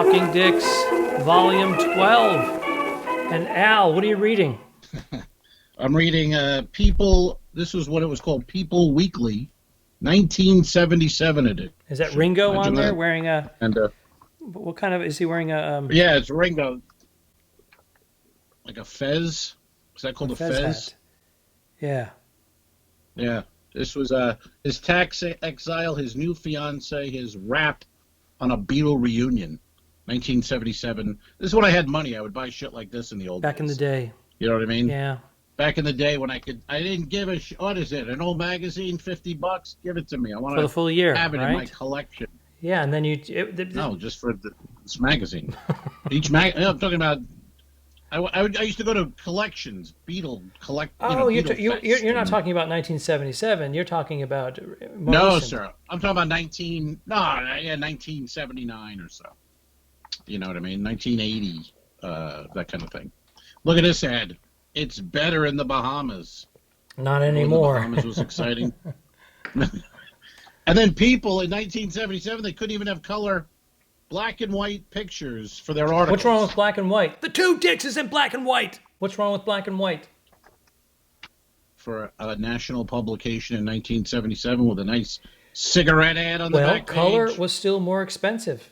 Talking Dicks, Volume 12. And Al, what are you reading? I'm reading People. This was what it was called, People Weekly, 1977 edition. Is that Ringo on there that. wearing a... And what kind of... Is he wearing a... Yeah, it's Ringo. Like a fez. Is that called a fez? Hat. Yeah. Yeah. This was his tax exile, his new fiance, his rap on a Beatle reunion, 1977. This is when I had money. I would buy shit like this in the old days. Back in the day. You know what I mean? Yeah. Back in the day when I didn't give a what is it? An old magazine, $50? Give it to me. I want for the full year, have it right? in my collection. Yeah, and then no, just for this magazine. I'm talking about. I used to go to collections, Beatle collect. Oh, you're not and, talking about 1977. You're talking about more no, recent. sir. I'm talking about 1979 or so. You know what I mean? 1980, that kind of thing. Look at this ad. It's better in the Bahamas. Not anymore. The Bahamas was exciting. And then People in 1977, they couldn't even have color. Black and white pictures for their articles. What's wrong with black and white? The Two Dicks is in black and white. What's wrong with black and white? For a national publication in 1977 with a nice cigarette ad on the back page. Well, color was still more expensive.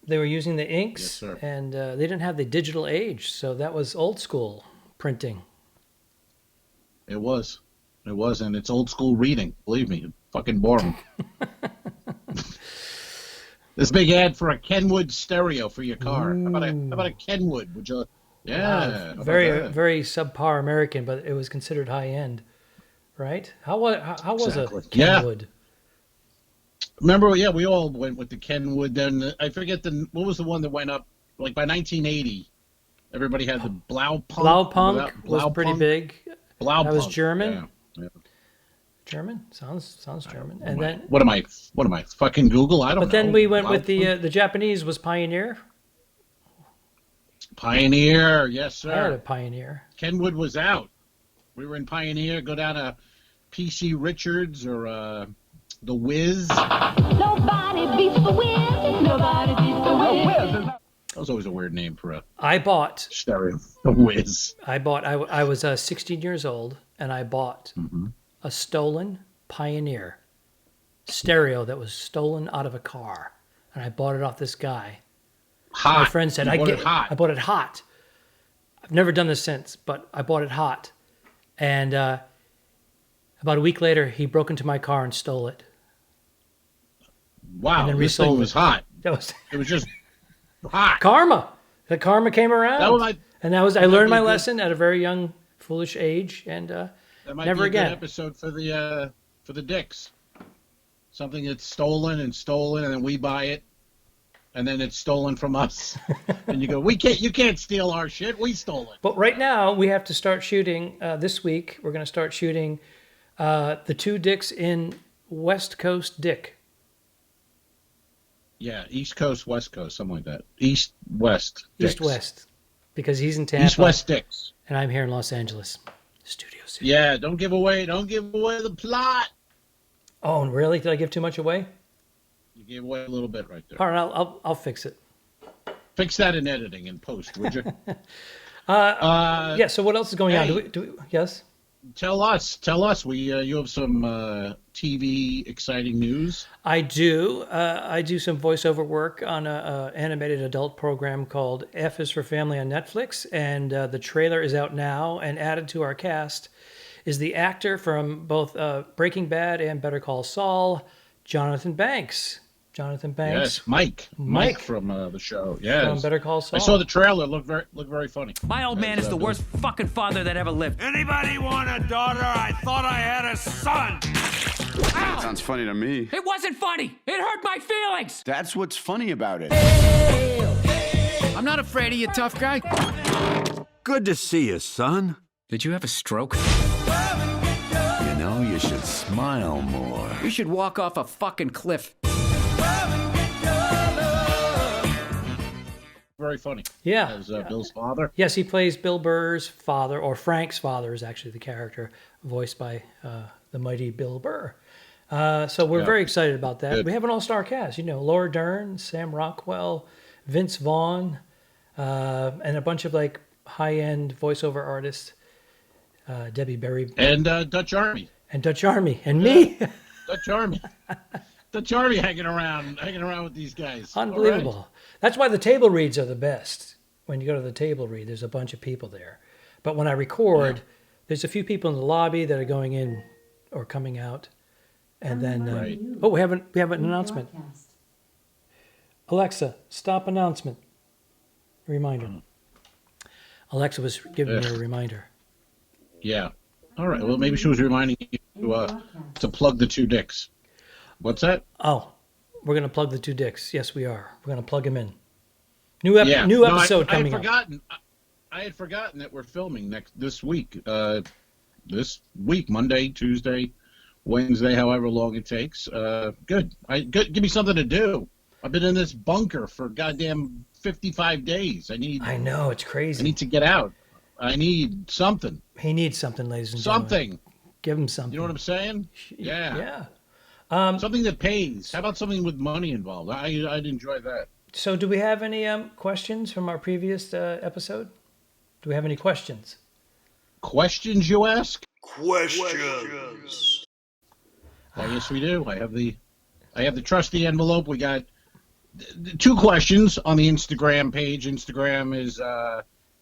They were using the inks, yes, sir. And they didn't have the digital age, so that was old school printing. It was, and it's old school reading. Believe me, fucking boring. This big ad for a Kenwood stereo for your car. How about a Kenwood? Would you? Yeah. Very subpar American, but it was considered high end, right? How was exactly. a Kenwood? Yeah. Remember? Yeah, we all went with the Kenwood. Then I forget what was the one that went up like by 1980. Everybody had the Blaupunk. Blaupunk was pretty big. Blaupunk. That was German. Yeah. German sounds German. And then what am I fucking Google? I don't know. But then we went with the Japanese was Pioneer. Pioneer, yes sir. I had a Pioneer. Kenwood was out. We were in Pioneer. Go down to PC Richards or the Wiz. Nobody beats the Wiz. Nobody beats the Wiz. That was always a weird name for a stereo. The Wiz. I was 16 years old and I bought a stolen Pioneer stereo that was stolen out of a car, and I bought it off this guy. Hot. My friend said, I bought it hot. I've never done this since, but I bought it hot. And about a week later, he broke into my car and stole it. Wow, and then this thing was hot. It was just hot. Karma. The karma came around. I learned my lesson at a very young, foolish age, and that might never be a again. Good episode for the dicks. Something that's stolen, and then we buy it, and then it's stolen from us. And you go, you can't steal our shit. We stole it. But right now we have to start shooting. This week we're going to start shooting the Two Dicks in West Coast Dick. Yeah, East Coast, West Coast, something like that. East West. Dicks. East West, because he's in Tampa. East West Dicks. And I'm here in Los Angeles. Studio City. Yeah, don't give away the plot. Oh, really? Did I give too much away? You gave away a little bit right there. All right, I'll fix it. Fix that in editing and post, would you? Yeah. So what else is going on? Do we? Yes. Tell us. You have some TV exciting news. I do. I do some voiceover work on a animated adult program called F is for Family on Netflix, and the trailer is out now. And added to our cast is the actor from both Breaking Bad and Better Call Saul, Jonathan Banks. Yes, Mike from the show. Yes. From Better Call Saul. I saw the trailer. Looked very funny. My old man is the worst fucking father that ever lived. Anybody want a daughter? I thought I had a son. Ow! Sounds funny to me. It wasn't funny. It hurt my feelings. That's what's funny about it. I'm not afraid of you, tough guy. Good to see you, son. Did you have a stroke? You know, you should smile more. You should walk off a fucking cliff. Very funny. Yeah. As Bill's father. Yes, he plays Bill Burr's father, or Frank's father is actually the character, voiced by the mighty Bill Burr. So we're very excited about that. Good. We have an all-star cast. Laura Dern, Sam Rockwell, Vince Vaughn, and a bunch of like high-end voiceover artists. Debbie Berry And Dutch Army. and Dutch Army and me. Dutch Army. Dutch Army hanging around with these guys. Unbelievable. All right. That's why the table reads are the best. When you go to the table read, there's a bunch of people there. But when I record, there's a few people in the lobby that are going in or coming out. And then, Right. oh, we have an announcement. Alexa, stop announcement. Reminder. Alexa was giving me a reminder. Yeah. All right. Well, maybe she was reminding you to plug the two dicks. What's that? Oh, we're going to plug the two dicks. Yes, we are. We're going to plug them in. New No, episode I had coming up. forgotten. I had forgotten that we're filming this week. This week, Monday, Tuesday, Wednesday, however long it takes. Good. Give me something to do. I've been in this bunker for goddamn 55 days. I know, it's crazy. I need to get out. I need something. He needs something, ladies and gentlemen. Something. Give him something. You know what I'm saying? Yeah. Yeah. Something that pays. How about something with money involved? I'd enjoy that. So do we have any questions from our previous episode? Do we have any questions? Questions, you ask? Questions. Why, yes, we do. I have the trusty envelope. We got two questions on the Instagram page. Instagram is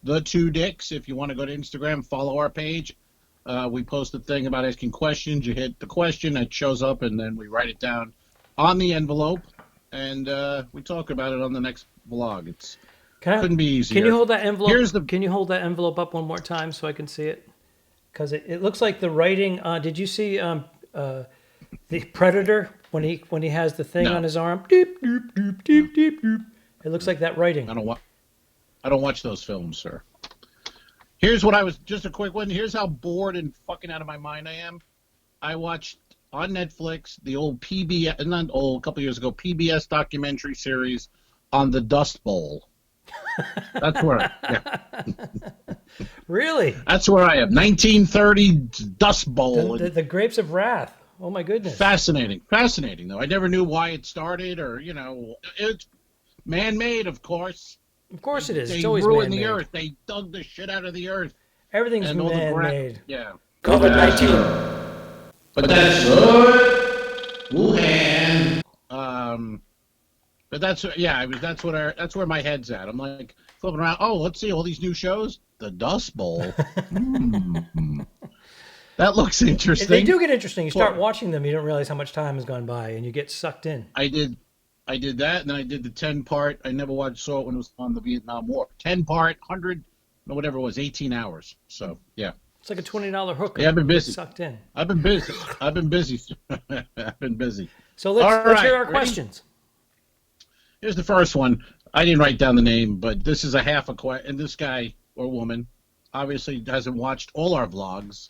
the two dicks. If you want to go to Instagram, follow our page. We post a thing about asking questions. You hit the question, it shows up, and then we write it down on the envelope, and we talk about it on the next vlog. Couldn't be easier. Can you hold that envelope? Can you hold that envelope up one more time so I can see it? Because it looks like the writing. Did you see the Predator when he has the thing on his arm? Deep, deep, deep, deep, deep, deep. It looks like that writing. I don't watch those films, sir. Here's what just a quick one. Here's how bored and fucking out of my mind I am. I watched on Netflix the old PBS, not old, a couple years ago, PBS documentary series on the Dust Bowl. That's where Really? That's where I am. 1930 Dust Bowl. The Grapes of Wrath. Oh my goodness. Fascinating though. I never knew why it started, or it's man-made, of course. Of course it is. They It's always ruined man-made. the earth. They dug the shit out of the earth. Everything's And all the man-made. Yeah. COVID-19. But that's good. Wuhan. But that's where my head's at. I'm like flipping around. Oh, let's see all these new shows. The Dust Bowl. That looks interesting. They do get interesting. You start watching them, you don't realize how much time has gone by, and you get sucked in. I did that, and then I did the 10-part. I never saw it when it was on the Vietnam War. 10-part, 100, or whatever it was, 18 hours. So yeah. It's like a $20 hook. Yeah, I've been busy. Sucked in. I've been busy. I've been busy. So let's hear our ready? questions. Here's the first one. I didn't write down the name, but this is a half a question. And this guy or woman obviously hasn't watched all our vlogs.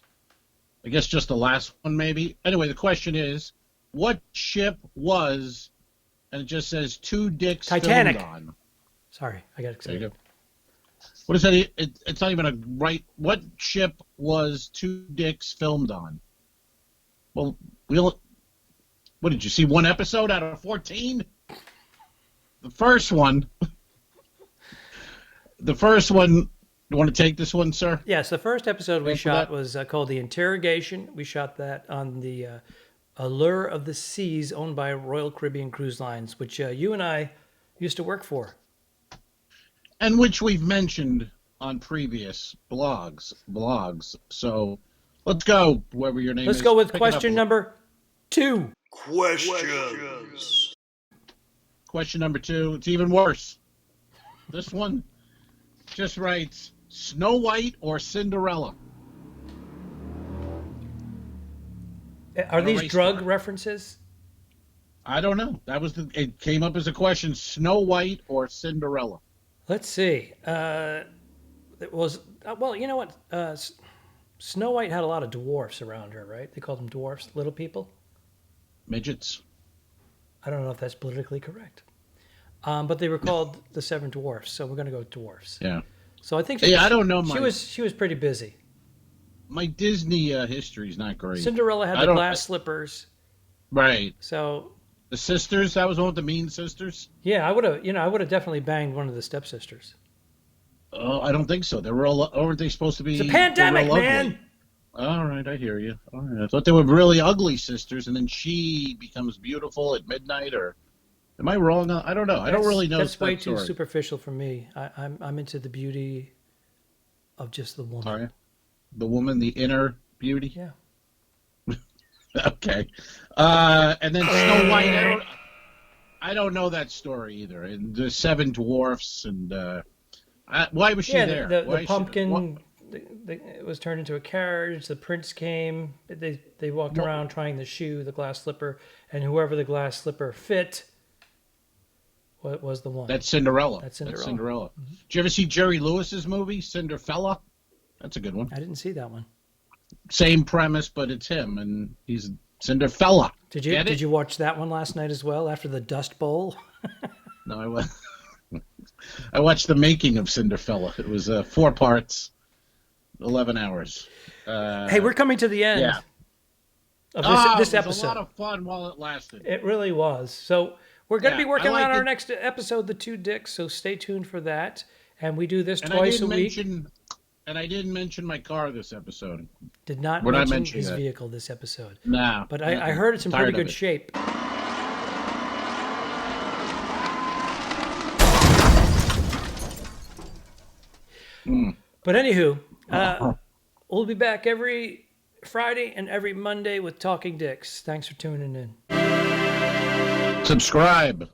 I guess just the last one, maybe. Anyway, the question is, what ship was, and it just says two dicks Titanic. filmed on. Sorry, I got excited. There you go. What is that? It's not even a right. What ship was two dicks filmed on? Well, what did you see? One episode out of 14? The first one. You want to take this one, sir? Yes, the first episode we shot was called The Interrogation. We shot that on the Allure of the Seas, owned by Royal Caribbean Cruise Lines, which you and I used to work for. And which we've mentioned on previous blogs. So let's go, whoever your name is. Let's go with Pick it question up. number 2. Questions. Question number 2. It's even worse. This one just writes, Snow White or Cinderella? Are these drug references? I don't know. It came up as a question, Snow White or Cinderella? Let's see. It was, well, you know what? Snow White had a lot of dwarfs around her, right? They called them dwarfs, little people. Midgets. I don't know if that's politically correct. But they were called the Seven Dwarfs, so we're going to go with dwarfs. Yeah. So I think I don't know. She was pretty busy. My Disney history is not great. Cinderella had the glass slippers. Right. So The sisters. That was one with the mean sisters. Yeah, I would have. I would have definitely banged one of the stepsisters. Oh, I don't think so. They were all. Aren't they supposed to be? It's a pandemic, they were all man. ugly. All right, I hear you. All right. I thought they were really ugly sisters, and then she becomes beautiful at midnight. Or am I wrong? I don't know. I don't really know. That's way that too story. superficial for me. I'm into the beauty of just the woman. All right. The woman, the inner beauty. Yeah. Okay. And then Snow White. I don't know that story either. And the Seven Dwarfs and why was she there? The pumpkin. It was turned into a carriage. The prince came. They walked around trying the shoe, the glass slipper, and whoever the glass slipper fit, what was the one? That's Cinderella. That's Cinderella. Mm-hmm. Did you ever see Jerry Lewis's movie, Cinderella? That's a good one. I didn't see that one. Same premise, but it's him, and he's Cinderella. Did you watch that one last night as well after the Dust Bowl? No, I watched the making of Cinderella. It was 4 parts, 11 hours. Hey, we're coming to the end of this episode. It was a lot of fun while it lasted. It really was. So we're going to be working on our it. next episode, The Two Dicks, so stay tuned for that. And we do this twice a week. And I didn't mention my car this episode. Did not We're not mention mentioning his that. vehicle this episode. Nah. But I heard it's in pretty good shape. But anywho, we'll be back every Friday and every Monday with Talking Dicks. Thanks for tuning in. Subscribe.